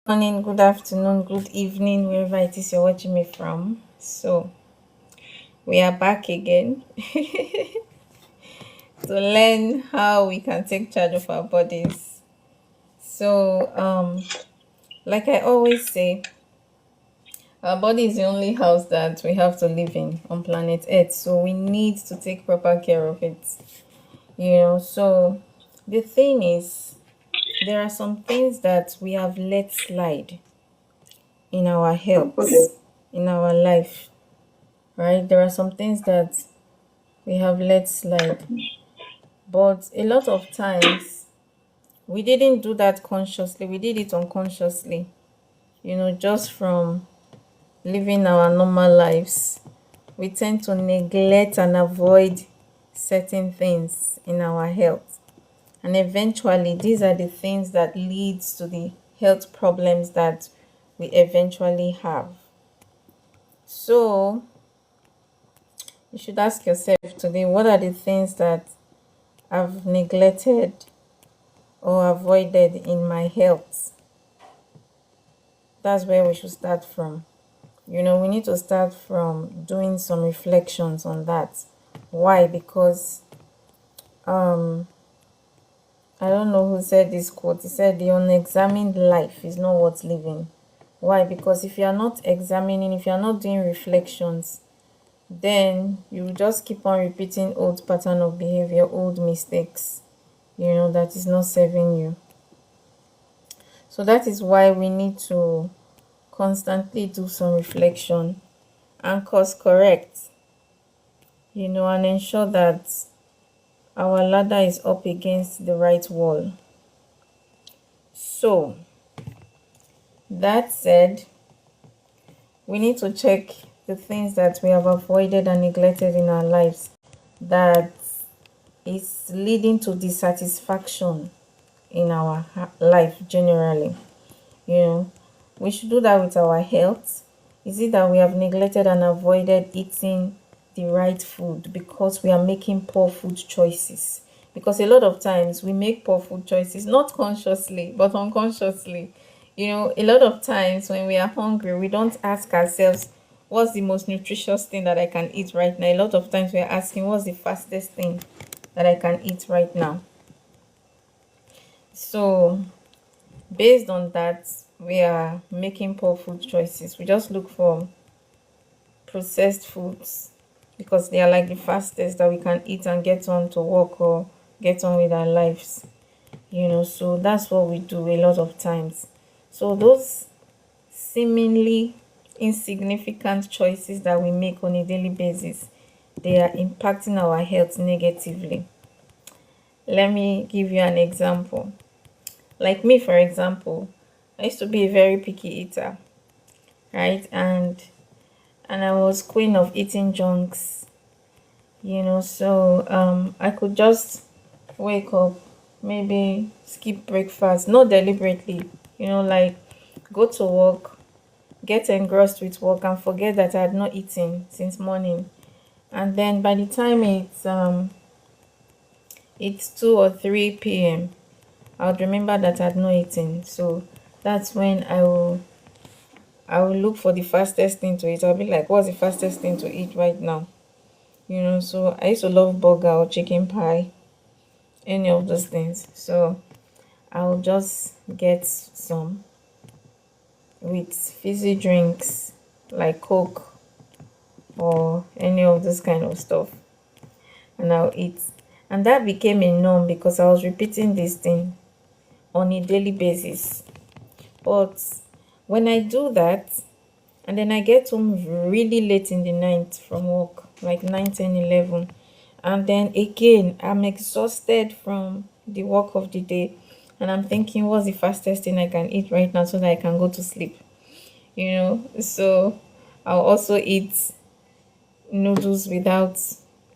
Morning, good afternoon, good evening, wherever it is you're watching me from. So, we are back again to learn how we can take charge of our bodies. So, like I always say, our body is the only house that we have to live in on planet Earth. So, we need to take proper care of it. So the thing is, there are some things that we have let slide in our health, in our life, right? There are some things that we have let slide. But a lot of times, we didn't do that consciously, we did it unconsciously, just from living our normal lives. We tend to neglect and avoid certain things in our health. And eventually, these are the things that leads to the health problems that we eventually have. So, you should ask yourself today, what are the things that I've neglected or avoided in my health? That's where we should start from. We need to start from doing some reflections on that. Why? Because I don't know who said this quote. He said the unexamined life is not worth living. Why? Because if you are not examining, if you are not doing reflections, then you will just keep on repeating old pattern of behavior, old mistakes, that is not serving you. So that is why we need to constantly do some reflection and course correct, and ensure that our ladder is up against the right wall. So, that said, we need to check the things that we have avoided and neglected in our lives that is leading to dissatisfaction in our life generally. You know, we should do that with our health. Is it that we have neglected and avoided eating the right food because we are making poor food choices? Because a lot of times we make poor food choices, not consciously, but unconsciously. A lot of times when we are hungry, we don't ask ourselves, what's the most nutritious thing that I can eat right now? A lot of times we are asking, what's the fastest thing that I can eat right now? So, based on that, we are making poor food choices. We just look for processed foods because they are like the fastest that we can eat and get on to work or get on with our lives. So that's what we do a lot of times. So those seemingly insignificant choices that we make on a daily basis, they are impacting our health negatively. Let me give you an example. Like me, for example, I used to be a very picky eater, right? And I was queen of eating junks, so I could just wake up, maybe skip breakfast, not deliberately, like go to work, get engrossed with work and forget that I had not eaten since morning. And then by the time it's 2 or 3 p.m., I would remember that I had not eaten. So that's when I will look for the fastest thing to eat. I'll be like, what's the fastest thing to eat right now? So I used to love burger or chicken pie, any of those things. So I'll just get some with fizzy drinks like Coke or any of this kind of stuff, and I'll eat. And that became a norm because I was repeating this thing on a daily basis. But when I do that, and then I get home really late in the night from work, like 9, 10, 11, and then again I'm exhausted from the work of the day, and I'm thinking, what's the fastest thing I can eat right now so that I can go to sleep? So I'll also eat noodles without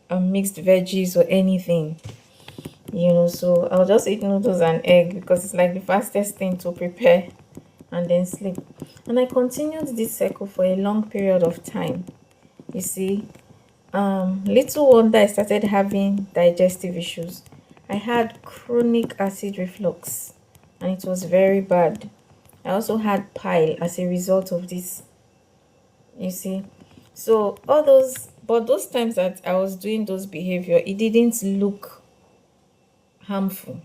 mixed veggies or anything. So I'll just eat noodles and egg because it's like the fastest thing to prepare and then sleep. And I continued this cycle for a long period of time. You see, little wonder I started having digestive issues. I had chronic acid reflux and it was very bad. I also had pile as a result of this, you see. So all those, but those times that I was doing those behavior, it didn't look harmful,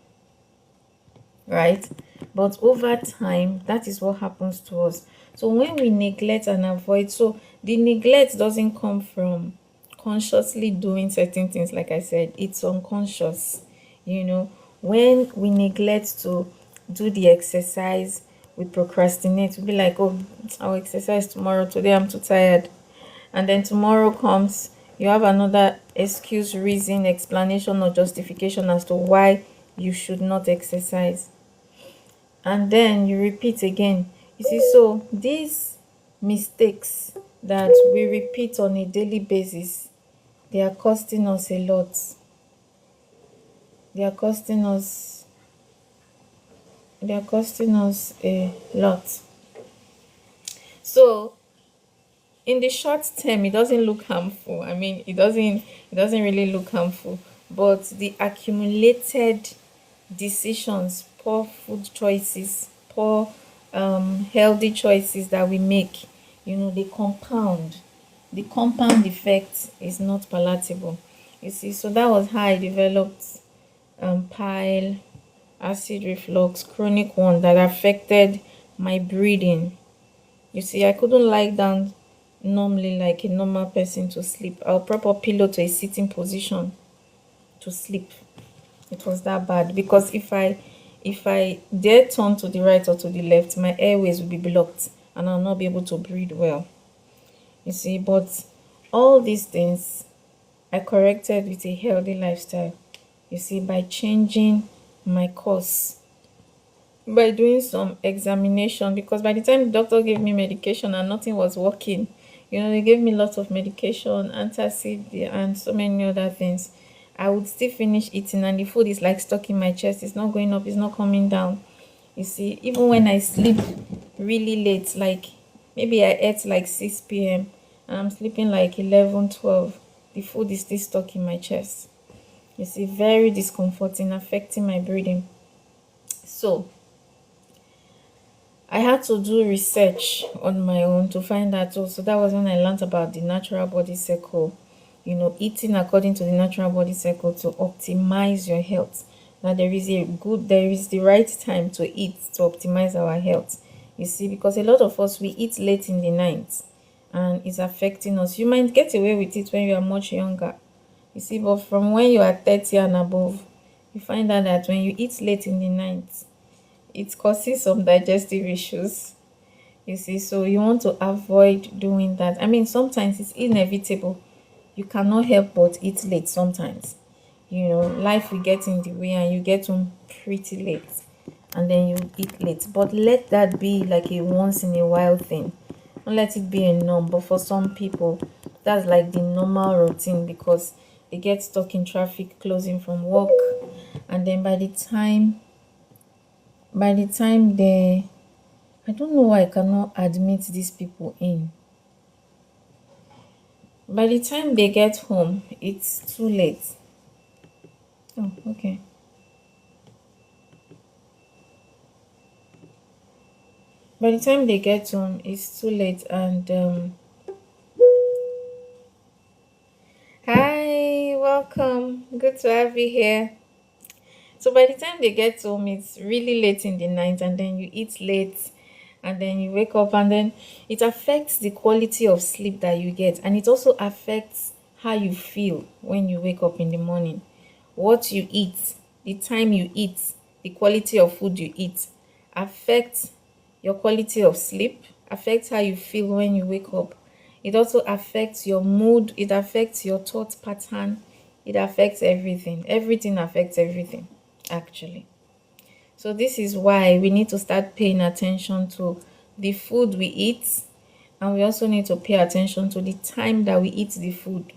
right? But over time, that is what happens to us. So when we neglect and avoid, so the neglect doesn't come from consciously doing certain things. Like I said, it's unconscious. you know when we neglect to do the exercise, we procrastinate. We'll be like, oh, I'll exercise tomorrow, today I'm too tired. And then tomorrow comes, you have another excuse, reason, explanation, or justification as to why you should not exercise. And then you repeat again. You see, so these mistakes that we repeat on a daily basis, they are costing us a lot. They are costing us a lot. So in the short term, it doesn't look harmful. I mean, it doesn't really look harmful, but the accumulated decisions, poor food choices, poor healthy choices that we make, they compound. The compound effect is not palatable. You see, so that was how I developed pile, acid reflux, chronic one that affected my breathing. You see, I couldn't lie down normally like a normal person to sleep. I'll prop up pillow to a sitting position to sleep. It was that bad because if I dare turn to the right or to the left, my airways will be blocked and I'll not be able to breathe well. You see, but all these things I corrected with a healthy lifestyle. You see, by changing my course, by doing some examination, because by the time the doctor gave me medication and nothing was working, they gave me lots of medication, antacid, and so many other things. I would still finish eating and the food is like stuck in my chest. It's not going up, it's not coming down. You see, even when I sleep really late, like maybe I ate like 6 p.m. and I'm sleeping like 11, 12, the food is still stuck in my chest. You see, very discomforting, affecting my breathing. So I had to do research on my own to find out. So that was when I learned about the natural body cycle, eating according to the natural body cycle to optimize your health. Now there is the right time to eat to optimize our health. You see, because a lot of us, we eat late in the night and it's affecting us. You might get away with it when you are much younger. You see, but from when you are 30 and above, you find out that when you eat late in the night, it causes some digestive issues. You see, so you want to avoid doing that. I mean, sometimes it's inevitable. You cannot help but eat late sometimes. Life will get in the way and you get home pretty late and then you eat late. But let that be like a once in a while thing. Don't let it be a norm. But for some people, that's like the normal routine because they get stuck in traffic closing from work, and then by the time they, I don't know why I cannot admit these people in. By the time they get home, it's too late. Oh, okay. By the time they get home, it's too late. And hi, welcome. Good to have you here. So by the time they get home, it's really late in the night, and then you eat late, and then you wake up, and then it affects the quality of sleep that you get, and it also affects how you feel when you wake up in the morning. What you eat, the time you eat, the quality of food you eat affects your quality of sleep, affects how you feel when you wake up. It also affects your mood, it affects your thought pattern, it affects everything. Everything affects everything, actually. So this is why we need to start paying attention to the food we eat, and we also need to pay attention to the time that we eat the food,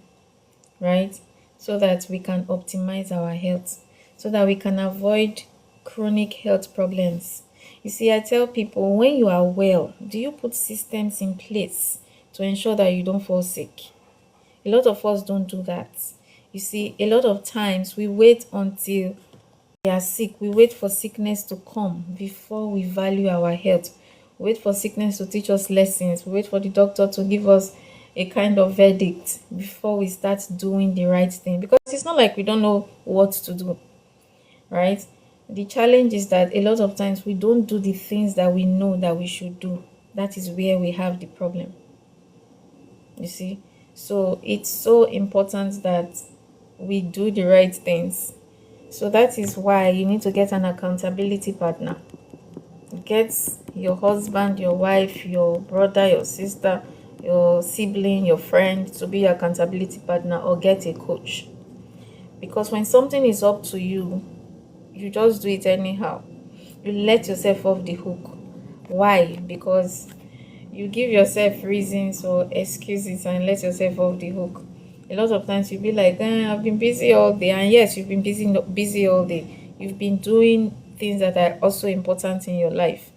right? So that we can optimize our health, so that we can avoid chronic health problems. You see, I tell people, when you are well, do you put systems in place to ensure that you don't fall sick? A lot of us don't do that. You see, a lot of times we wait until we are sick. We wait for sickness to come before we value our health. We wait for sickness to teach us lessons. We wait for the doctor to give us a kind of verdict before we start doing the right thing, because it's not like we don't know what to do, right? The challenge is that a lot of times we don't do the things that we know that we should do. That is where we have the problem, you see. So it's so important that we do the right things. So that is why you need to get an accountability partner. Get your husband, your wife, your brother, your sister, your sibling, your friend to be your accountability partner, or get a coach. Because when something is up to you, you just do it anyhow. You let yourself off the hook. Why? Because you give yourself reasons or excuses and let yourself off the hook. A lot of times you'll be like, I've been busy all day. And yes, you've been busy all day. You've been doing things that are also important in your life.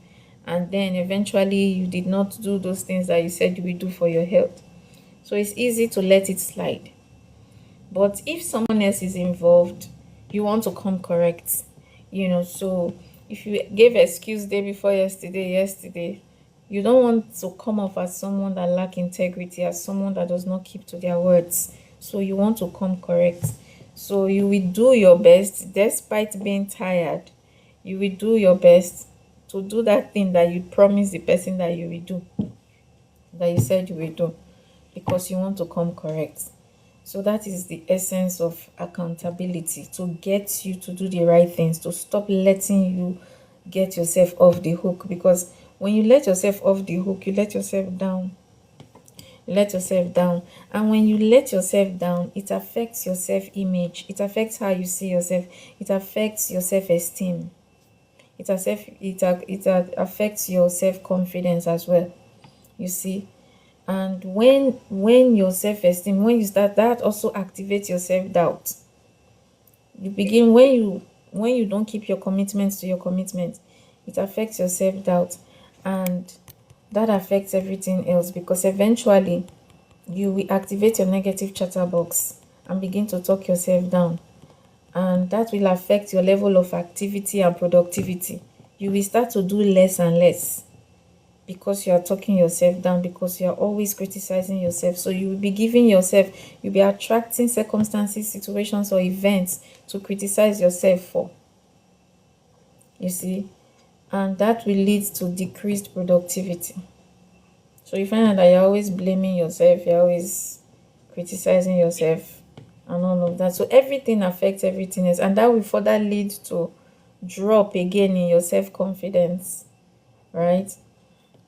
And then eventually you did not do those things that you said you would do for your health. So it's easy to let it slide. But if someone else is involved, you want to come correct. So if you gave excuse day before yesterday, you don't want to come off as someone that lack integrity, as someone that does not keep to their words. So you want to come correct. So you will do your best despite being tired. You will do your best to do that thing that you promised the person that you will do, that you said you will do, because you want to come correct. So that is the essence of accountability, to get you to do the right things, to stop letting you get yourself off the hook. Because when you let yourself off the hook, you let yourself down. You let yourself down. And when you let yourself down, it affects your self-image. It affects how you see yourself. It affects your self-esteem. It affects your self-confidence as well. You see? And when your self-esteem, when you start, that also activates your self-doubt. You begin, when you don't keep your commitments to your commitment, it affects your self-doubt, and that affects everything else, because eventually you will activate your negative chatterbox and begin to talk yourself down, and that will affect your level of activity and productivity. You will start to do less and less, because you are talking yourself down, because you are always criticizing yourself. So you will be giving yourself, you'll be attracting circumstances, situations, or events to criticize yourself for. You see? And that will lead to decreased productivity. So you find out that you're always blaming yourself, you're always criticizing yourself, and all of that. So everything affects everything else, and that will further lead to drop again in your self-confidence, right?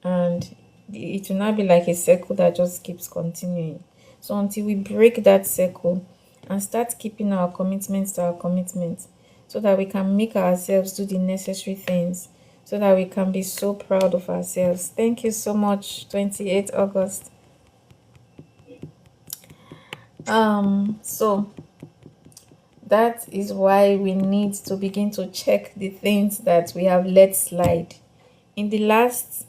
And it will not be like a circle that just keeps continuing. So until we break that circle and start keeping our commitments to our commitments, so that we can make ourselves do the necessary things, so that we can be so proud of ourselves. Thank you so much, 28 August. So that is why we need to begin to check the things that we have let slide in the last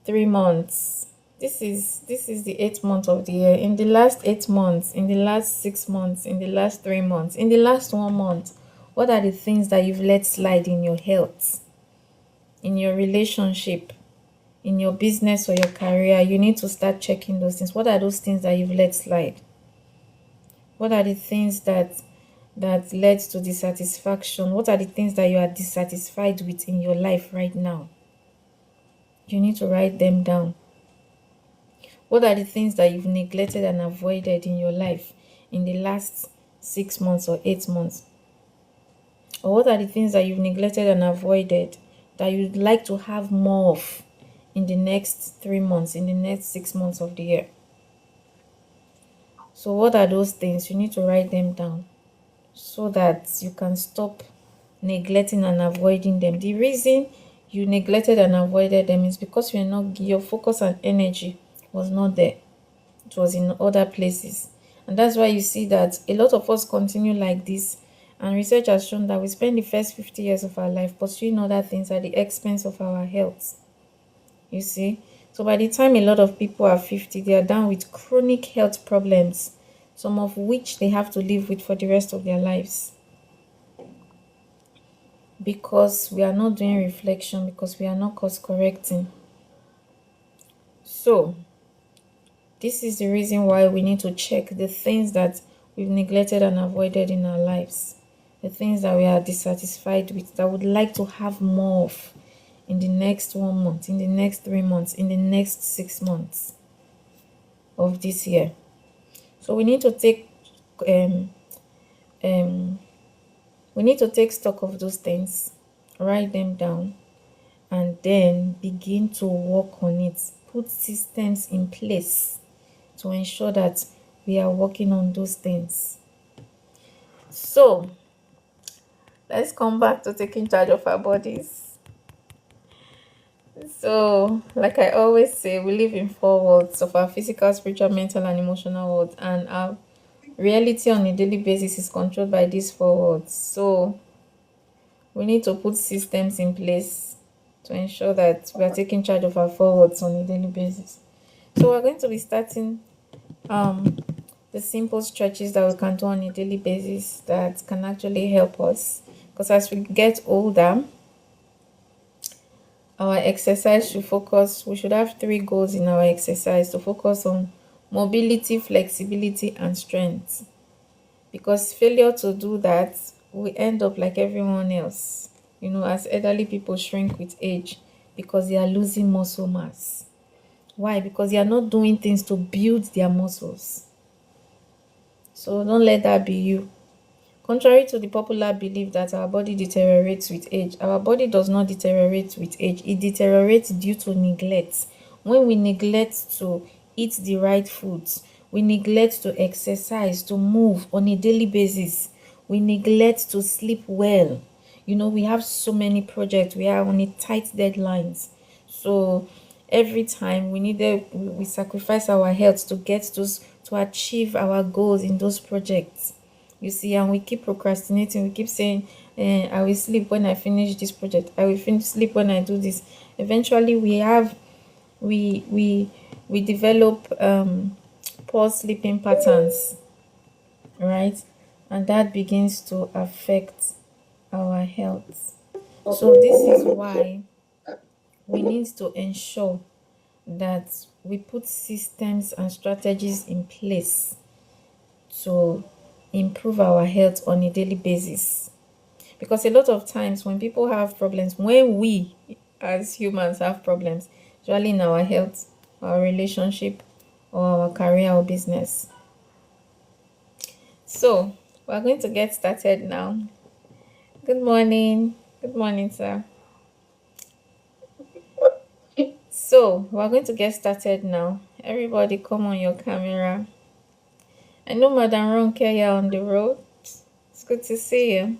3 months. This is the 8th month of the year. In the last 8 months, in the last 6 months, in the last 3 months, in the last 1 month, what are the things that you've let slide in your health, in your relationship, in your business or your career? You need to start checking those things. What are those things that you've let slide? What are the things that led to dissatisfaction? What are the things that you are dissatisfied with in your life right now? You need to write them down. What are the things that you've neglected and avoided in your life in the last 6 months or 8 months? Or what are the things that you've neglected and avoided that you'd like to have more of in the next 3 months, in the next 6 months of the year? So what are those things? You need to write them down so that you can stop neglecting and avoiding them. The reason you neglected and avoided them is because your focus and energy was not there. It was in other places. And that's why you see that a lot of us continue like this. And research has shown that we spend the first 50 years of our life pursuing other things at the expense of our health. You see? So by the time a lot of people are 50, they are down with chronic health problems, some of which they have to live with for the rest of their lives. because we are not doing reflection, because we are not course correcting. So this is the reason why we need to check the things that we've neglected and avoided in our lives, the things that we are dissatisfied with, that would like to have more of in the next 1 month, in the next 3 months, in the next 6 months of this year. So we need to take um um we need to take stock of those things, write them down, and then begin to work on it. Put systems in place to ensure that we are working on those things. So let's come back to taking charge of our bodies. So, like I always say, we live in four worlds of our physical, spiritual, mental, and emotional world, and our reality on a daily basis is controlled by these four worlds. So, we need to put systems in place to ensure that we are taking charge of our four worlds on a daily basis. So, we're going to be starting um the simple stretches that we can do on a daily basis that can actually help us, because as we get older, our exercise should focus, we should have three goals in our exercise: to focus on mobility, flexibility, and strength, because failure to do that, we end up like everyone else, as elderly people shrink with age because they are losing muscle mass. Why? Because they are not doing things to build their muscles. So don't let that be you. Contrary to the popular belief that our body deteriorates with age, our body does not deteriorate with age. It deteriorates due to neglect. When we neglect to eat the right foods, we neglect to exercise, to move on a daily basis, we neglect to sleep well. We have so many projects, we are on a tight deadlines. So every time we sacrifice our health to get those, to achieve our goals in those projects, and we keep procrastinating. We keep saying, I will sleep when I finish this project, I will finish sleep when I do this. Eventually we develop poor sleeping patterns, right? And that begins to affect our health. So this is why we need to ensure that we put systems and strategies in place to improve our health on a daily basis. Because a lot of times when people have problems, when we as humans have problems, usually in our health, our relationship, or our career or business. So we're going to get started now. Good morning. Good morning, sir. So we're going to get started now. Everybody come on your camera. I know Madam Ronke, you're on the road. It's good to see you.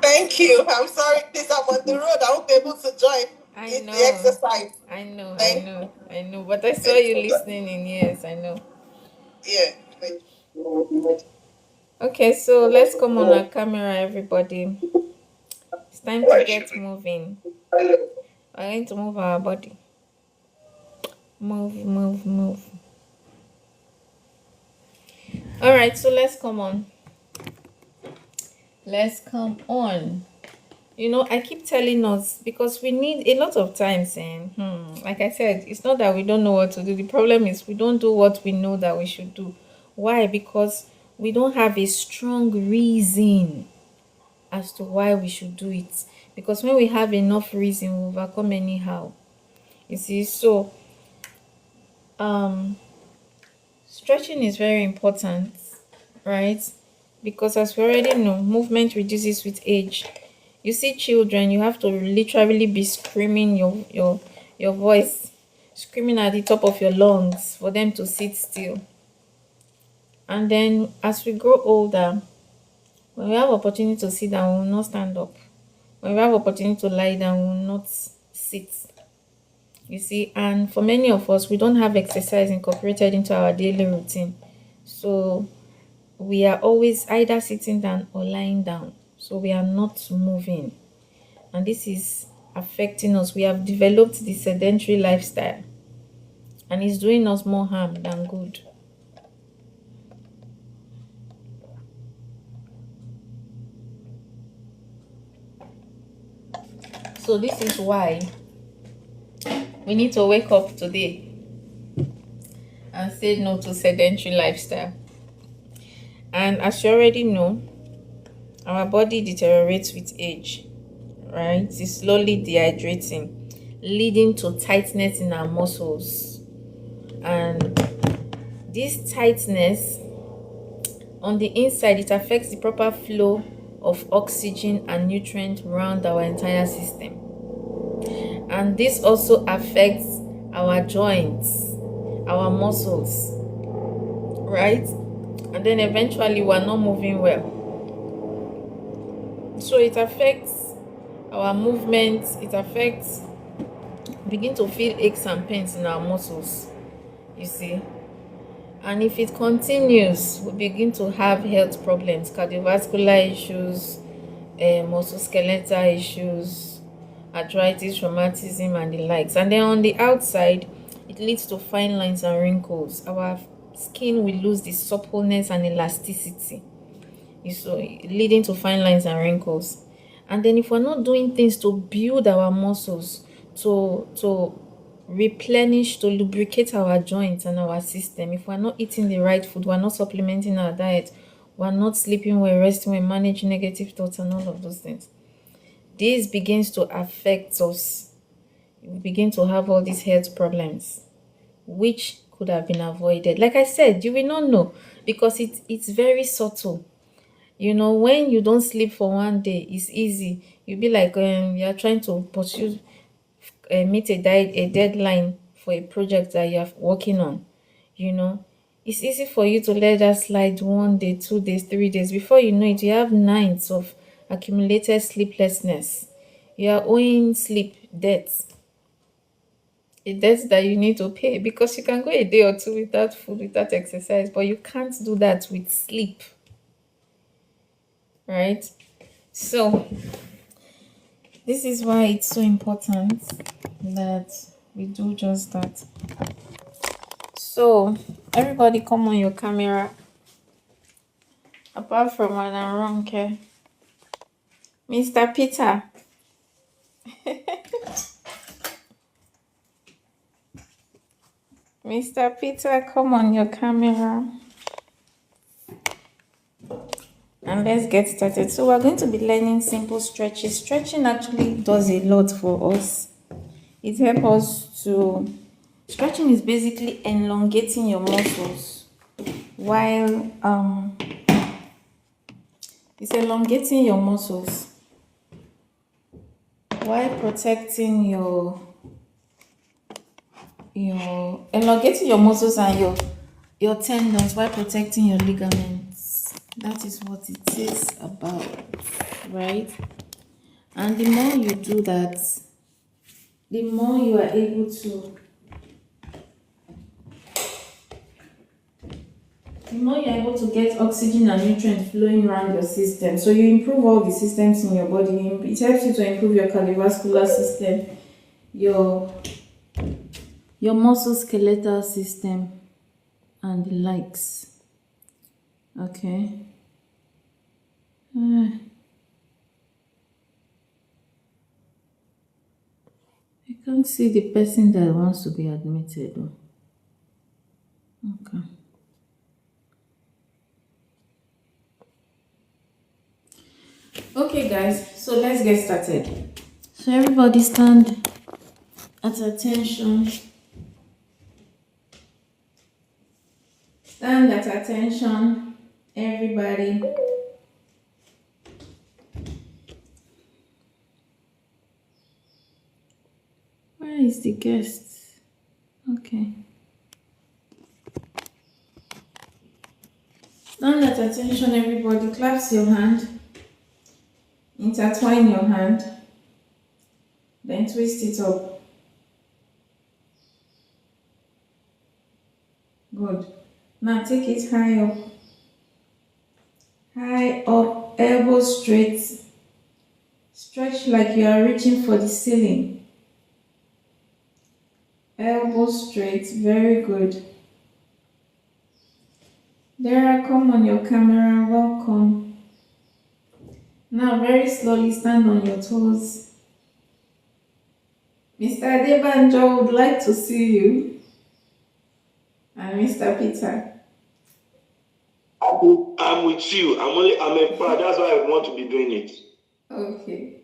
Thank you. I'm sorry, please. I'm on the road. I won't be able to join I in the know, exercise. I know, I Thank know, I know. But I saw thank you you. listening in. Yes, I know. Yeah. Thank you. Okay, so let's come on our camera, everybody. It's time to get moving. We're going to move our body. Move, move, move. All right, so let's come on. Let's come on. I keep telling us, because we need a lot of times, and like I said, it's not that we don't know what to do. The problem is we don't do what we know that we should do. Why? Because we don't have a strong reason as to why we should do it. Because when we have enough reason, we overcome anyhow. You see, so um stretching is very important, right? Because as we already know, movement reduces with age. You see children, you have to literally be screaming your voice, screaming at the top of your lungs for them to sit still. And then as we grow older, when we have opportunity to sit down, we will not stand up. When we have opportunity to lie down, we will not sit. You see, and for many of us, we don't have exercise incorporated into our daily routine. So we are always either sitting down or lying down. So we are not moving. And this is affecting us. We have developed the sedentary lifestyle, and it's doing us more harm than good. So this is why we need to wake up today and say no to sedentary lifestyle. And as you already know, our body deteriorates with age, right? It's slowly dehydrating, leading to tightness in our muscles. And this tightness on the inside, it affects the proper flow of oxygen and nutrients around our entire system. And this also affects our joints, our muscles, right? And then eventually we're not moving well. So it affects our movements, it affects, begin to feel aches and pains in our muscles, you see. And if it continues, we begin to have health problems, cardiovascular issues, musculoskeletal issues, arthritis, rheumatism, and the likes. And then on the outside, it leads to fine lines and wrinkles. Our skin will lose the suppleness and elasticity, so leading to fine lines and wrinkles. And then if we're not doing things to build our muscles, to replenish, to lubricate our joints and our system, if we're not eating the right food, we're not supplementing our diet, we're not sleeping, we're resting, we're managing negative thoughts and all of those things, this begins to affect us. We begin to have all these health problems which could have been avoided. Like I said, you will not know because it's very subtle. When you don't sleep for one day, it's easy. You'll be like, you're trying to pursue, meet a deadline for a project that you're working on. you know it's easy for you to let that slide 1 day, 2 days, 3 days. Before you know it, you have nights of accumulated sleeplessness. You are owing sleep debts, a debt that you need to pay, because you can go a day or two without food, without exercise, but you can't do that with sleep, right? So this is why it's so important that we do just that. So everybody come on your camera, apart from Ronke. Mr. Peter. Mr. Peter, come on your camera. And let's get started. So we're going to be learning simple stretches. Stretching actually does a lot for us. It helps us to... Stretching is basically elongating your muscles while it's elongating your muscles while protecting your elongating your muscles and your tendons while protecting your ligaments. That is what it is about, right? And the more you do that, the more you are able to get oxygen and nutrients flowing around your system. So you improve all the systems in your body. It helps you to improve your cardiovascular system, your musculoskeletal system, and the likes. Okay. I can't see the person that wants to be admitted. Okay. Okay, guys, so let's get started. So everybody stand at attention. Stand at attention, everybody. Where is the guest? Okay. Stand at attention, everybody. Clasp your hand. Intertwine your hand. Then twist it up. Good. Now take it high up. High up, elbows straight. Stretch like you are reaching for the ceiling. Elbows straight, very good. There, come on your camera, welcome. Now very slowly stand on your toes. Mr. Adebanjo would like to see you. And Mr. Peter. I'm with you. I'm empowered. That's why I want to be doing it. Okay.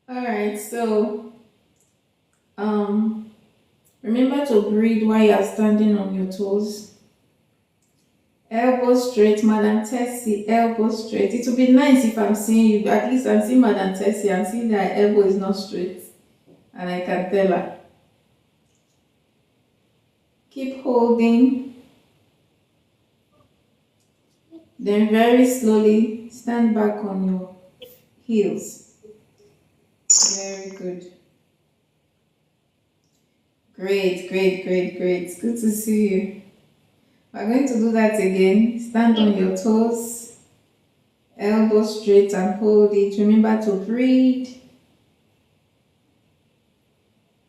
Alright, so remember to breathe while you are standing on your toes. Elbow straight, Madam Tessie, elbow straight. It would be nice if I'm seeing you, at least I'm seeing Madam Tessie, I'm seeing that her elbow is not straight. And I can tell her. Keep holding. Then very slowly stand back on your heels. Very good. Great, great, great, great. Good to see you. We're going to do that again. Stand on your toes, elbow straight and hold it. Remember to breathe.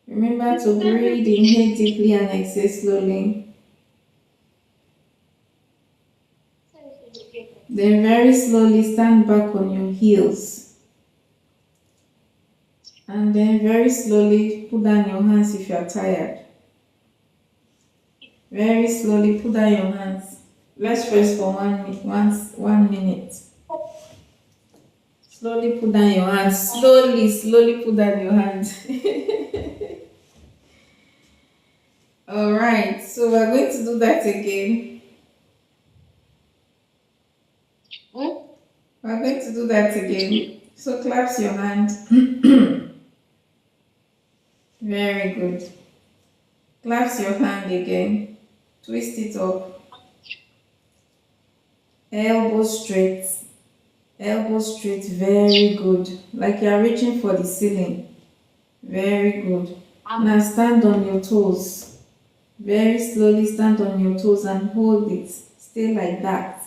Remember to breathe, inhale deeply and exhale slowly. Then very slowly stand back on your heels. And then very slowly put down your hands if you are tired. Very slowly put down your hands. Let's rest for 1 minute. Slowly put down your hands. Slowly put down your hands. Alright, so we're going to do that again. We're going to do that again. So clasp your hand. Very good. Clasp your hand again. Twist it up. Elbow straight. Elbow straight. Very good. Like you are reaching for the ceiling. Very good. Now stand on your toes. Very slowly stand on your toes and hold it. Stay like that.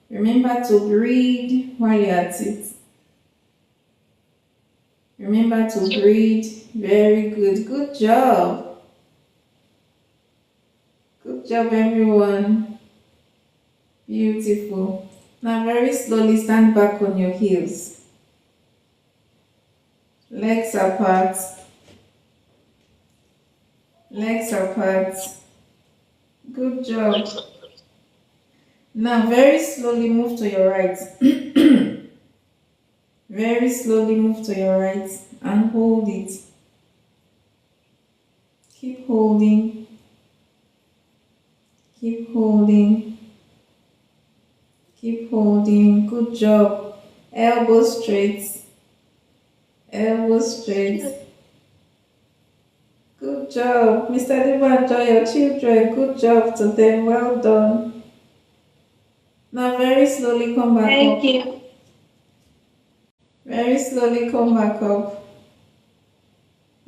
Remember to breathe while you're at it. Remember to breathe. Very good. Good job. Good job, everyone. Beautiful. Now very slowly stand back on your heels. Legs apart. Legs apart. Good job. Now very slowly move to your right. Very slowly move to your right and hold it. Keep holding. Keep holding. Keep holding. Good job. Elbow straight. Elbow straight. Good job. Mr. Dibanjo, your children. Good job to them. Well done. Now very slowly come back up. Thank you. Very slowly come back up.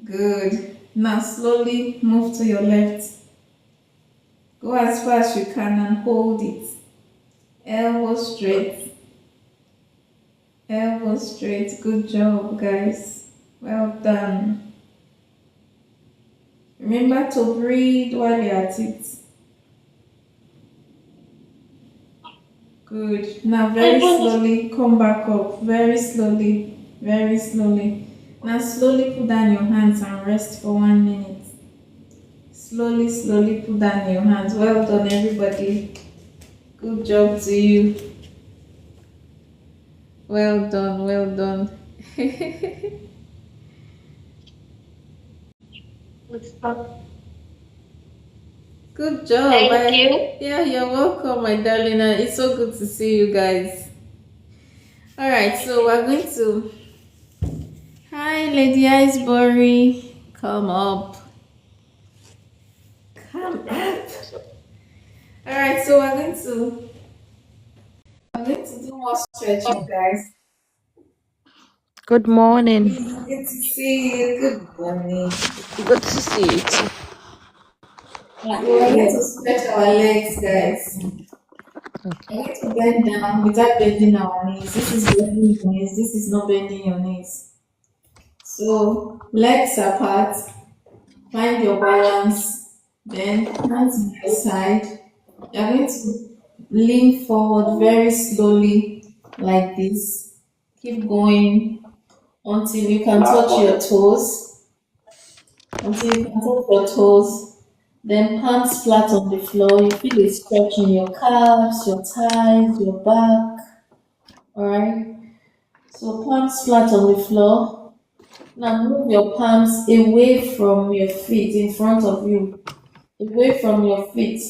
Good. Now slowly move to your left. Go as far as you can and hold it. Elbow straight. Elbow straight. Good job, guys. Well done. Remember to breathe while you're at it. Good. Now very slowly come back up. Very slowly. Very slowly. Now slowly put down your hands and rest for 1 minute. Slowly put down your hands. Well done, everybody. Good job to you. Well done, well done. Good job. Thank you. Yeah, you're welcome, my darling. It's so good to see you guys. Alright, so we're going to... Hi, Lady Iceberry. Come up. Come up. Alright, so we're going to do more stretching, guys. Good morning. Good to see you. Good morning. Good to see you too. We're going to stretch our legs, guys. We're going to bend down without bending our knees. This is bending your knees. This is not bending your knees. So, legs apart. Find your balance. Then, hands on your side. You're going to lean forward very slowly, like this. Keep going until you can touch your toes. Then palms flat on the floor. You feel it stretching your calves, your thighs, your back. Alright? So palms flat on the floor. Now move your palms away from your feet in front of you. Away from your feet.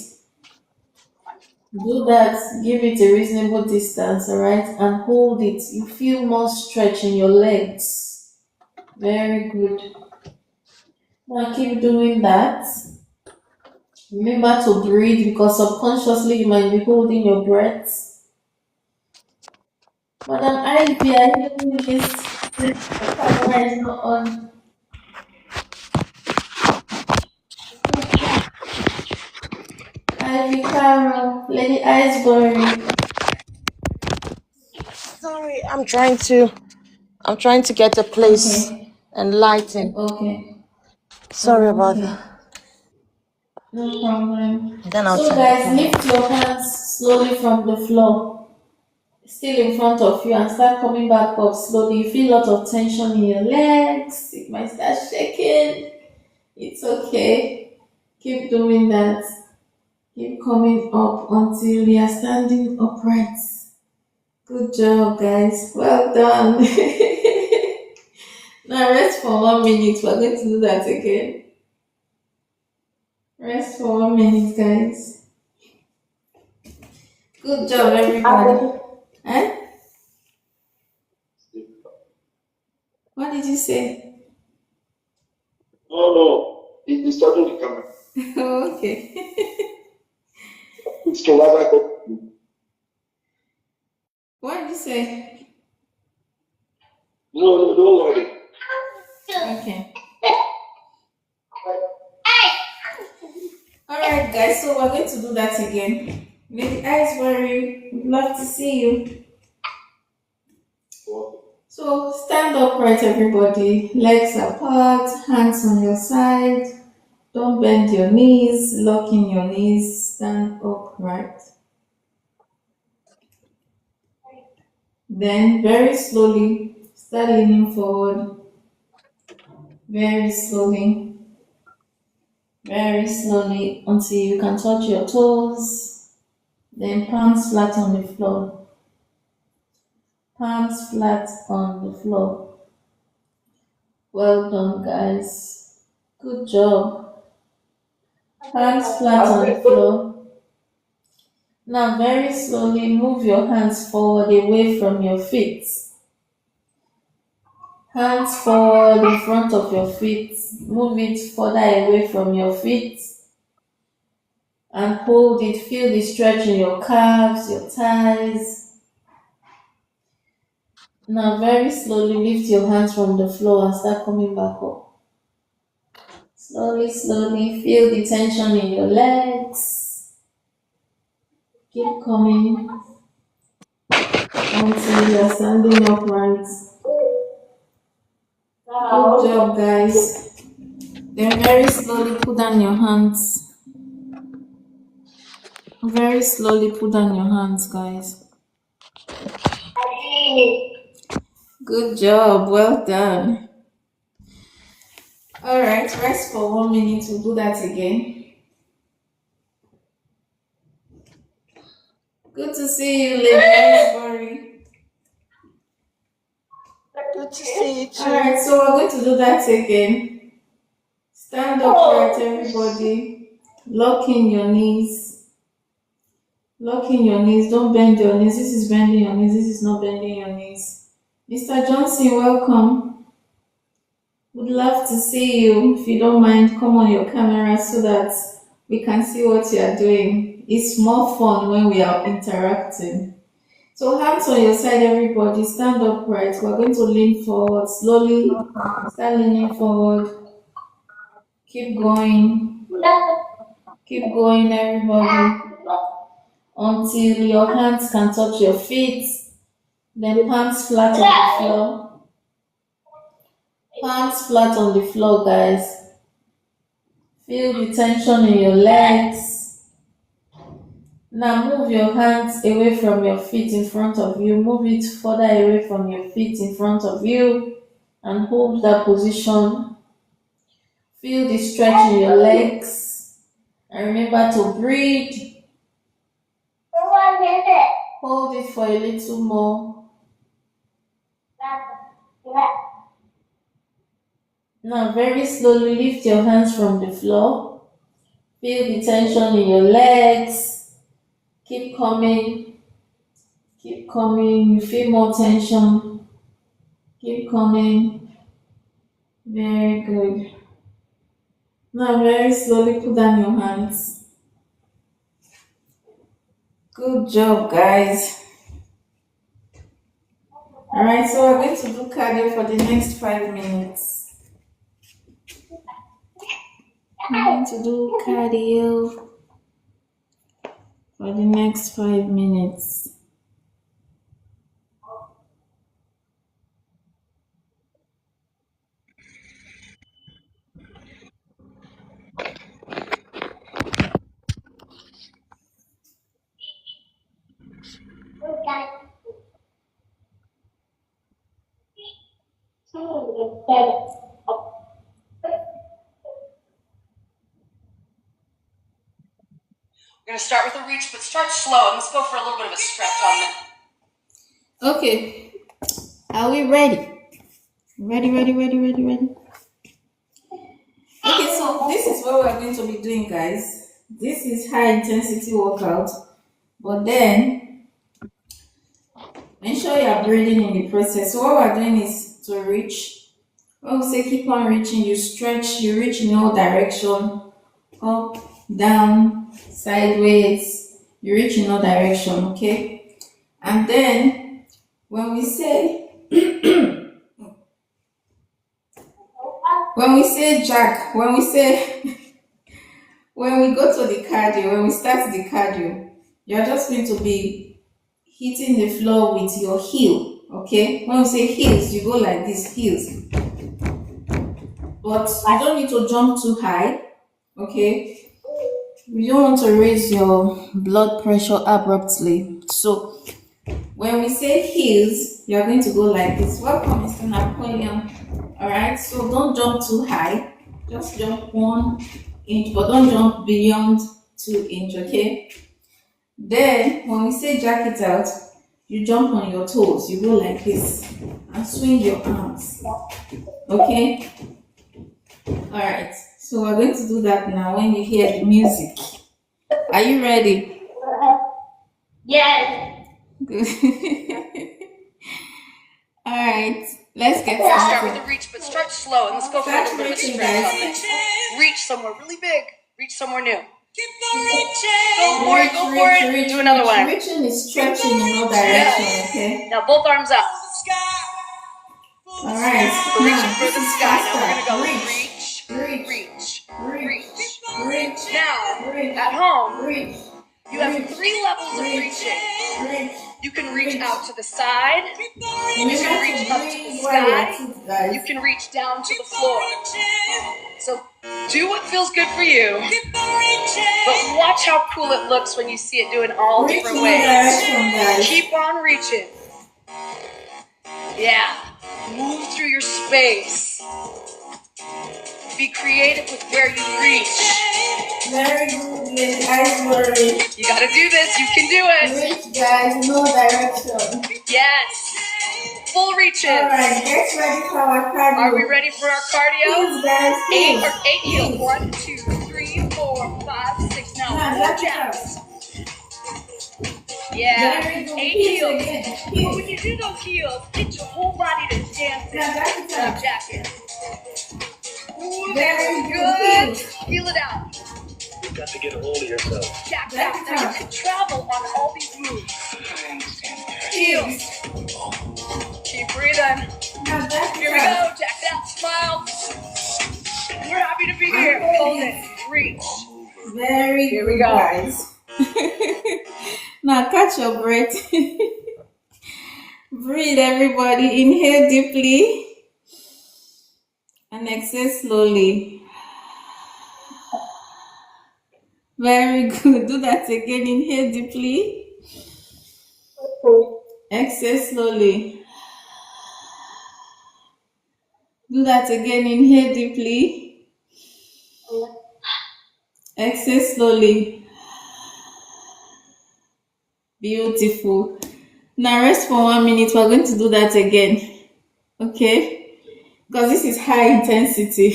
Do that, give it a reasonable distance, alright? And hold it. You feel more stretch in your legs. Very good. Now keep doing that. Remember to breathe because subconsciously you might be holding your breath. Madam Ivy, I hear this. The camera is not on. Ivy Carol, Lady Iceberry. Sorry, I'm trying to get a place Okay. and lighting. Okay. Sorry about Okay. that. No problem. Then I'll So turn the guys, camera. lift your hands slowly from the floor, still in front of you, and start coming back up slowly. You feel a lot of tension in your legs. It might start shaking. It's okay. Keep doing that. Keep coming up until you are standing upright. Good job, guys. Well done. Now rest for 1 minute. We're going to do that again. Rest for 1 minute, guys. Good job, everybody. Eh? What did you say? No. It's disturbing the camera. Okay. It's Kenyatta. What did you say? No, don't worry. Okay. Alright, guys, so we're going to do that again. Lady Iceberry, we'd love to see you. So stand upright, everybody. Legs apart, hands on your side. Don't bend your knees, lock in your knees, stand upright. Then very slowly start leaning forward. Very slowly until you can touch your toes. Then palms flat on the floor. Palms flat on the floor. Well done, guys. Good job. Hands flat on the floor. Now, very slowly move your hands forward away from your feet. Hands forward in front of your feet. Move it further away from your feet. And hold it. Feel the stretch in your calves, your thighs. Now, very slowly lift your hands from the floor and start coming back up. Slowly, feel the tension in your legs. Keep coming until you are standing upright. Good job, guys. Then very slowly put down your hands. Very slowly put down your hands, guys. Good job. Well done. Alright, rest for 1 minute. We'll do that again. Good to see you, Lady Iceberry. Good to see you too. Alright, so we're going to do that again. Stand upright, everybody. Lock in your knees. Lock in your knees. Don't bend your knees. This is bending your knees. This is not bending your knees. Mr. Johnson, welcome. Would love to see you. If you don't mind, come on your camera so that we can see what you are doing. It's more fun when we are interacting. So hands on your side, everybody. Stand upright. We're going to lean forward slowly. Start leaning forward. Keep going. Keep going, everybody. Until your hands can touch your feet. Then palms flat on the floor. Palms flat on the floor, guys. Feel the tension in your legs. Now move your hands away from your feet in front of you. Move it further away from your feet in front of you. and hold that position. Feel the stretch in your legs. And remember to breathe. Hold it for a little more. Now, very slowly lift your hands from the floor. Feel the tension in your legs. Keep coming. Keep coming. You feel more tension. Keep coming. Very good. Now, very slowly put down your hands. Good job, guys. Alright, so we're going to do cardio for the next 5 minutes. I'm going to do cardio for the next 5 minutes. We're gonna start with a reach, but start slow. Let's go for a little bit of a stretch on it. Okay, are we ready? Ready. Okay, so this is what we're going to be doing, guys. This is high intensity workout, but then ensure you're breathing in the process. So what we're doing is to reach. When we say keep on reaching, you stretch, you reach in all direction, up, down, sideways, you reach in all direction, okay? And then when we say jack, when we go to the cardio, when we start the cardio, you're just going to be hitting the floor with your heel, okay? When we say heels, you go like this, heels. But you don't need to jump too high, okay? You don't want to raise your blood pressure abruptly. So when we say heels, you're going to go like this. Welcome, Mr. Napoleon. Alright, so don't jump too high. Just jump 1 inch, but don't jump beyond 2 inch, okay? Then when we say jack it out, you jump on your toes. You go like this and swing your arms. Okay? Alright, so we're going to do that now when you hear the music. Are you ready? Yes. Good. Alright, let's get We're gonna start started. with a reach, but start slow, and let's go for a little bit of a Reaching, stretch on guys. it. Reach somewhere really big. Reach somewhere new. Go for it. Reach, Do another one. Reaching is stretching in all direction, okay? Now both arms up. Alright, We're now reaching for this the is sky. Now we're faster. gonna go Reach, reach. Now, Reach. at home, Reach. you have 3 levels of reaching. You can reach out to the side. You can reach up to the sky. You can reach down to the floor. So do what feels good for you. But watch how cool it looks when you see it doing all different ways. Keep on reaching. Yeah. Move through your space. Be creative with where you reach. Very good, Lady Ivory. You gotta do this. You can do it. Reach, guys, no direction. Yes. Full reaching. Alright, get ready for our cardio. Are we ready for our cardio? Please, guys, please. 8 heels. 1, 2, 3, 4, 5, 6. Now, Now, 4 jack it jacks. out. Yeah. Very good. 8 Heels heels. again. But Heels. when you do those heels, get your whole body to dance Now, jack it in out. the jacket. Ooh, Very very good. good. Feel it out. You've got to get a hold of yourself. Jack Jack out. it Now you out. can travel on all these moves. Heels. Keep breathing. Now, jack Here it we out. go. Jack that smile. We're happy to be here. Hold it. Reach. Very Here good, we go. guys. Now, catch your breath. Breathe, everybody. Inhale deeply and exhale slowly. Very good. Do that again. Inhale deeply. Exhale slowly. Do that again. Inhale deeply. Exhale slowly. Beautiful. Now rest for 1 minute. We're going to do that again. Okay? Because this is high intensity.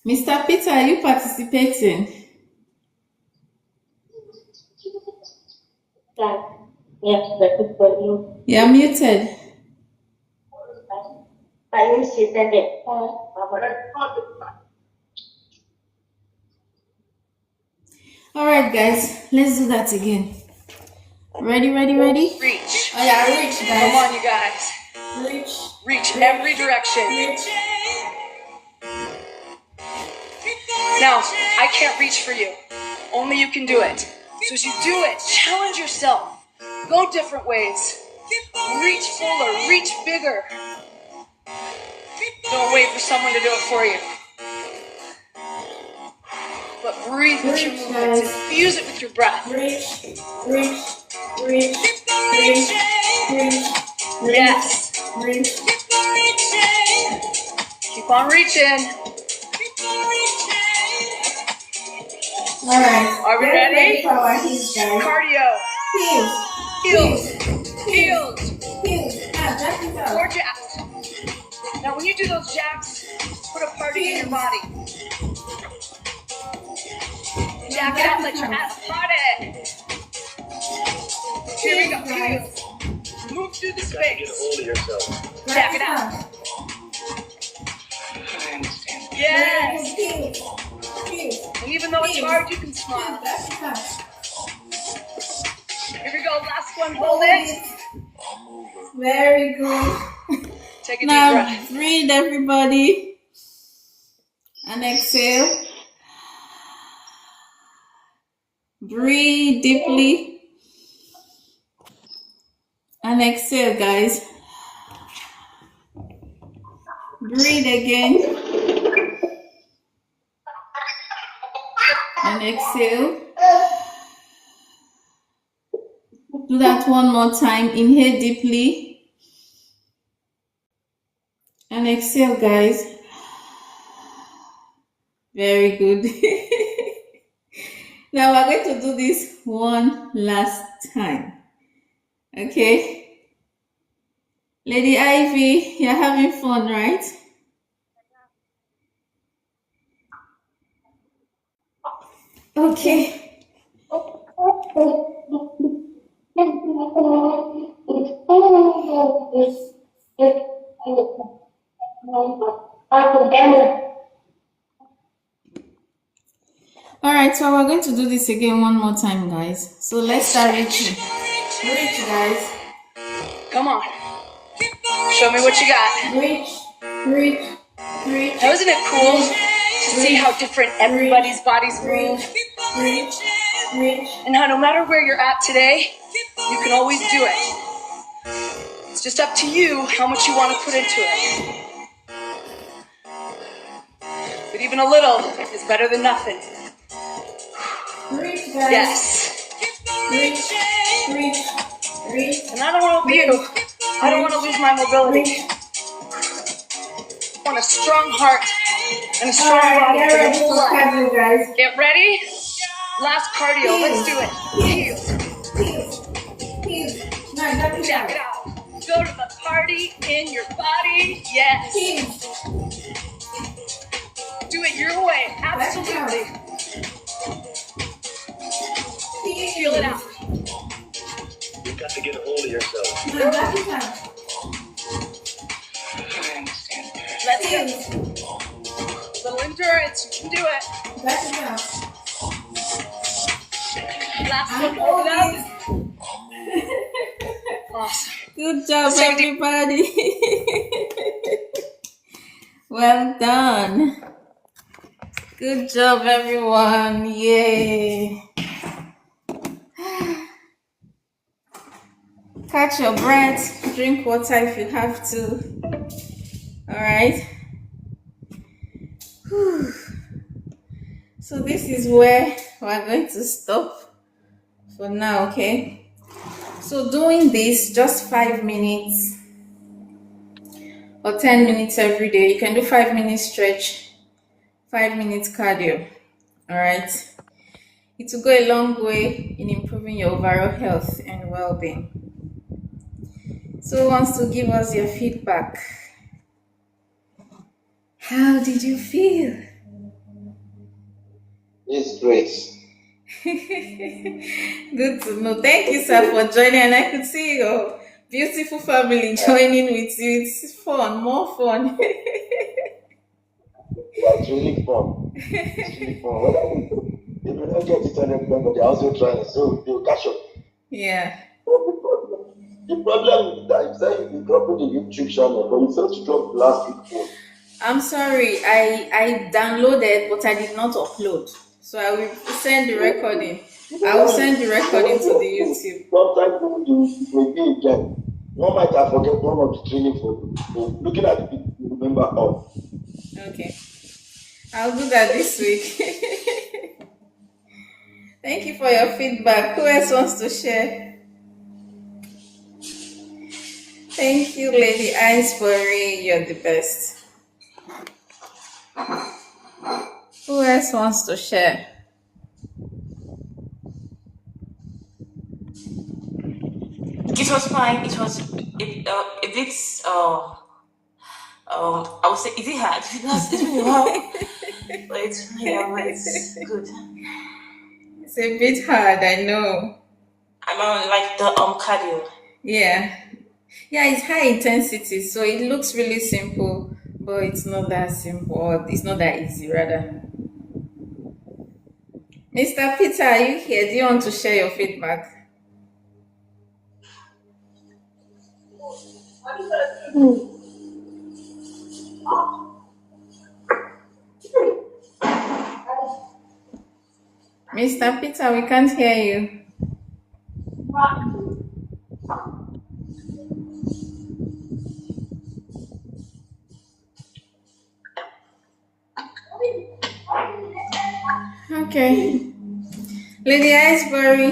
Mr. Peter, are you participating? You're muted. Alright guys, let's do that again. Ready? Reach. Oh yeah, reach Come guys. on, you guys. Reach every direction. Now, I can't reach for you. Only you can do it. So as you do it, challenge yourself. Go different ways. Reach fuller, reach bigger. Don't wait for someone to do it for you. But breathe with your movements. Infuse it with your breath. Yes. Keep on reaching. Alright. Are we ready? For our heels, guys. Cardio. Heels. Jack it out. Or jabs. Now when you do those jabs, put a party in your body. Jack it out, let your ass party. Here we go. Heels. Move through the space. Jack it out. Yes. And even though it's hard, you can smile. Here we go. Last one. Hold it. Very good. Take a deep Now breath. breathe, everybody. And exhale. Breathe deeply. And exhale, guys. Breathe again. And exhale. Do that one more time. Inhale deeply. And exhale, guys. Very good. Now we're going to do this one last time. Okay? Lady Ivy, you're having fun, right? Okay. Alright, so we're going to do this again one more time, guys. So let's start reaching. Reach, guys. Come on. Show me what you got. Reach. Now, isn't it cool to see how different everybody's bodies move? Reach. And how no matter where you're at today, you can always do it. It's just up to you how much you want to put into it. But even a little is better than nothing. Reach, guys. Yes. Reach. And I don't want to be you. I don't want to lose my mobility. I want a strong heart and a strong body for your whole life. Guys. Get ready? Last cardio. Let's do it. Jack it out. Go to the party in your body. Yes. Do it your way. Absolutely. Feel it out. You've got to get a hold of yourself. Let's go. A little endurance. You can do it. Last one. Hold it up. Awesome. Good job, everybody. Well done. Good job, everyone. Yay. Catch your breath. Drink water if you have to. All right. So this is where we're going to stop for now, okay? So doing this just 5 minutes or 10 minutes every day. You can do 5 minutes stretch, 5 minutes cardio. All right. It will go a long way in improving your overall health and well-being. So who wants to give us your feedback? How did you feel? It's great. Good to know. Thank you, sir, for joining. And I could see your beautiful family joining with you. It's fun, more fun. Yeah, it's really fun. It's really fun. They may not get it on everyone, but they're also trying, so they'll catch up. Yeah. The problem is that you say you dropped the YouTube channel, but you failed to drop last week. I'm sorry. I downloaded, but I did not upload. So I will send the recording. I will send the recording to the YouTube. Sometimes you may be again. One might have forget one of the training for you. So looking at the people, you remember all. Okay. I'll do that this week. Thank you for your feedback. Who else wants to share? Thank you, Lady Iceberry. You're the best. Who else wants to share? It was fine. It was a bit I would say is it hard? Because it's really hard. But it's good. It's a bit hard, I know. I'm on like the cardio. Yeah. Yeah, it's high intensity, so it looks really simple, but it's not that simple, or it's not that easy, rather. Mr. Peter, are you here? Do you want to share your feedback? Mr. Peter, we can't hear you. Okay. Lady Iceberry,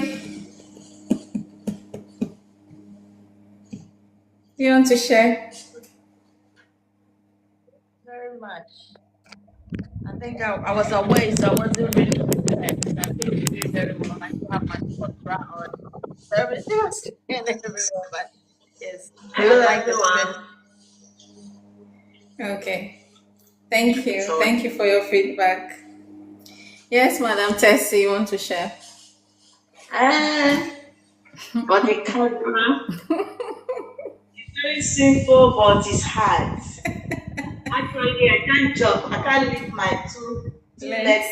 do you want to share? Very much. I think I was away, so I wasn't really prepared. I couldn't do very well. I didn't have my background on. So everything was in everywhere, but yes, I like the one. Okay. Thank you. Thank you for your feedback. Yes, Madam Tessie, you want to share? But the camera, it's very simple, but it's hard. Actually, I can't jump. I can't lift my two legs.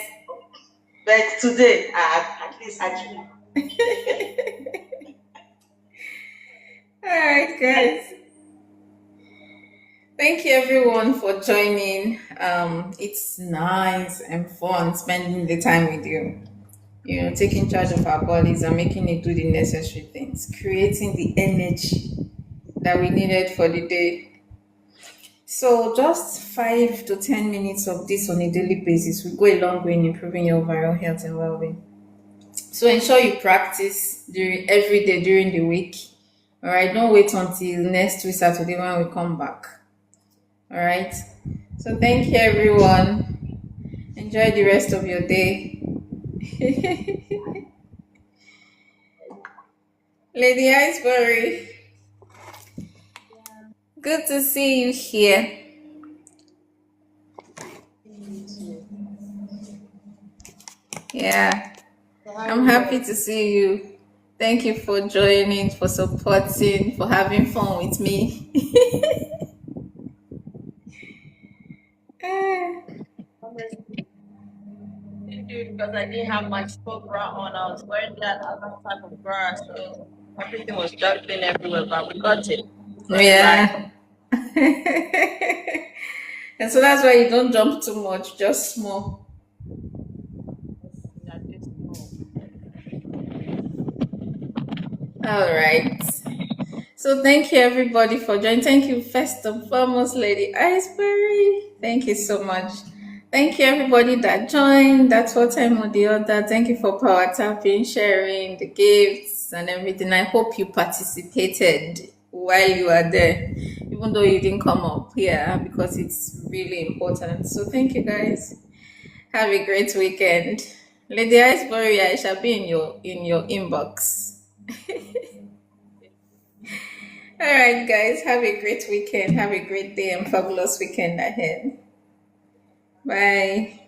But today, at least I try. All right, guys. Thank you everyone for joining. It's nice and fun spending the time with you. You know, taking charge of our bodies and making it do the necessary things, creating the energy that we needed for the day. So just 5 to 10 minutes of this on a daily basis will go a long way in improving your overall health and well-being. So ensure you practice every day during the week. All right, don't wait until next week Saturday when we come back. All right. So thank you everyone. Enjoy the rest of your day. Lady Iceberry, good to see you here. Yeah, I'm happy to see you. Thank you for joining, for supporting, for having fun with me. Because I didn't have my sport bra on, I was wearing that other type of bra, so everything was juggling everywhere, but we got it. Yeah. And so that's why you don't jump too much, just small. All right. So thank you everybody for joining. Thank you first and foremost, Lady Iceberry. Thank you so much. Thank you, everybody that joined. That's what time or the other. Thank you for power tapping, sharing the gifts and everything. I hope you participated while you are there, even though you didn't come up here because it's really important. So thank you, guys. Have a great weekend. Lady Iceberry, I shall be in your inbox. All right, guys. Have a great weekend. Have a great day and fabulous weekend ahead. Bye.